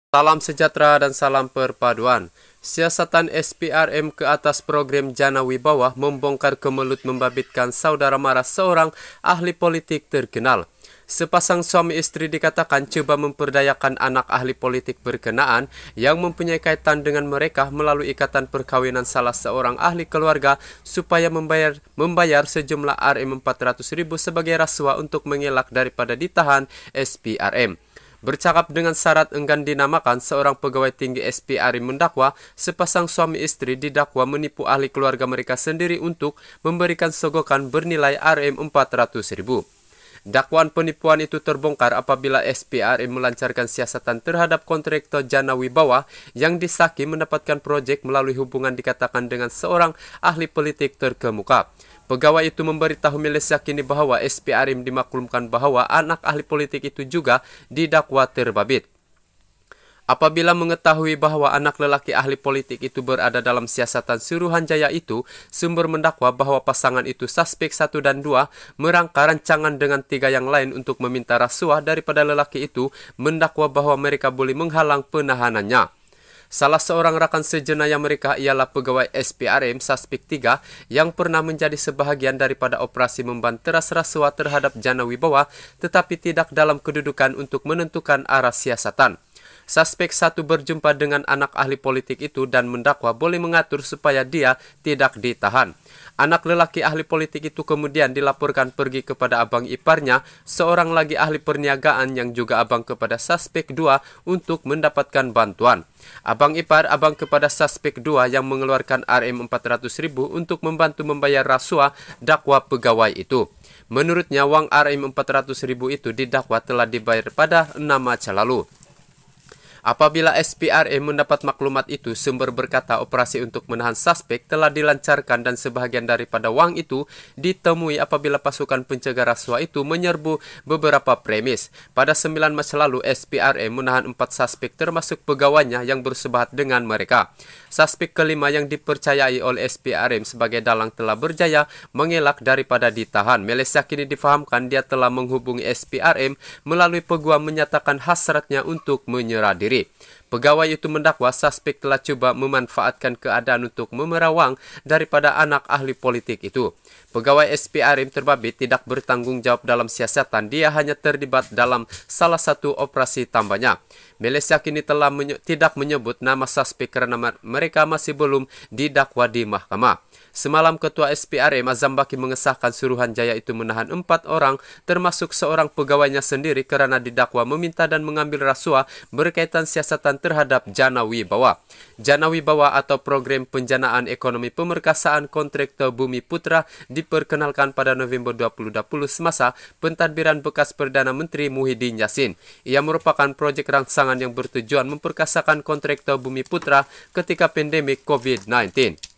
Salam sejahtera dan salam perpaduan. Siasatan SPRM ke atas program Jana Wibawa membongkar kemelut membabitkan saudara mara seorang ahli politik terkenal. Sepasang suami istri dikatakan coba memperdayakan anak ahli politik berkenaan yang mempunyai kaitan dengan mereka melalui ikatan perkawinan salah seorang ahli keluarga supaya membayar sejumlah Rp400.000 sebagai rasuah untuk mengelak daripada ditahan SPRM. Bercakap dengan syarat enggan dinamakan, seorang pegawai tinggi SPRM mendakwa sepasang suami istri didakwa menipu ahli keluarga mereka sendiri untuk memberikan sogokan bernilai Rp400.000. Dakwaan penipuan itu terbongkar apabila SPRM melancarkan siasatan terhadap kontraktor Jana Wibawa yang disaki mendapatkan proyek melalui hubungan dikatakan dengan seorang ahli politik terkemuka. Pegawai itu memberitahu Malaysia kini bahwa SPRM dimaklumkan bahwa anak ahli politik itu juga didakwa terbabit. Apabila mengetahui bahwa anak lelaki ahli politik itu berada dalam siasatan Suruhanjaya itu, sumber mendakwa bahwa pasangan itu suspek 1 dan 2 merangka rancangan dengan 3 yang lain untuk meminta rasuah daripada lelaki itu, mendakwa bahwa mereka boleh menghalang penahanannya. Salah seorang rakan sejenayah mereka ialah pegawai SPRM suspek 3 yang pernah menjadi sebahagian daripada operasi membanteras rasuah terhadap Jana Wibawa tetapi tidak dalam kedudukan untuk menentukan arah siasatan. Suspek 1 berjumpa dengan anak ahli politik itu dan mendakwa boleh mengatur supaya dia tidak ditahan. Anak lelaki ahli politik itu kemudian dilaporkan pergi kepada abang iparnya, seorang lagi ahli perniagaan yang juga abang kepada suspek 2 untuk mendapatkan bantuan. Abang ipar abang kepada suspek 2 yang mengeluarkan Rp400.000 untuk membantu membayar rasuah dakwa pegawai itu. Menurutnya, wang Rp400.000 itu didakwa telah dibayar pada 6 Mac lalu. Apabila SPRM mendapat maklumat itu, sumber berkata operasi untuk menahan suspek telah dilancarkan dan sebahagian daripada wang itu ditemui apabila pasukan pencegah rasuah itu menyerbu beberapa premis. Pada 9 Mac lalu, SPRM menahan 4 suspek termasuk pegawainya yang bersebahat dengan mereka. Suspek kelima yang dipercayai oleh SPRM sebagai dalang telah berjaya mengelak daripada ditahan. Malaysia kini difahamkan dia telah menghubungi SPRM melalui peguam menyatakan hasratnya untuk menyerah diri. Pegawai itu mendakwa suspek telah cuba memanfaatkan keadaan untuk memerawang daripada anak ahli politik itu. Pegawai SPRM terbabit tidak bertanggung jawab dalam siasatan, dia hanya terlibat dalam salah satu operasi tambahnya. Malaysia kini telah tidak menyebut nama suspek karena mereka masih belum didakwa di mahkamah. Semalam Ketua SPRM Azam Baki mengesahkan Suruhanjaya itu menahan 4 orang termasuk seorang pegawainya sendiri kerana didakwa meminta dan mengambil rasuah berkaitan siasatan terhadap Jana Wibawa. Jana Wibawa atau Program Penjanaan Ekonomi Pemerkasaan Kontraktor Bumi Putra diperkenalkan pada November 2020 semasa pentadbiran bekas Perdana Menteri Muhyiddin Yassin. Ia merupakan projek rangsangan yang bertujuan memperkasakan kontraktor Bumi Putra ketika pandemik COVID-19.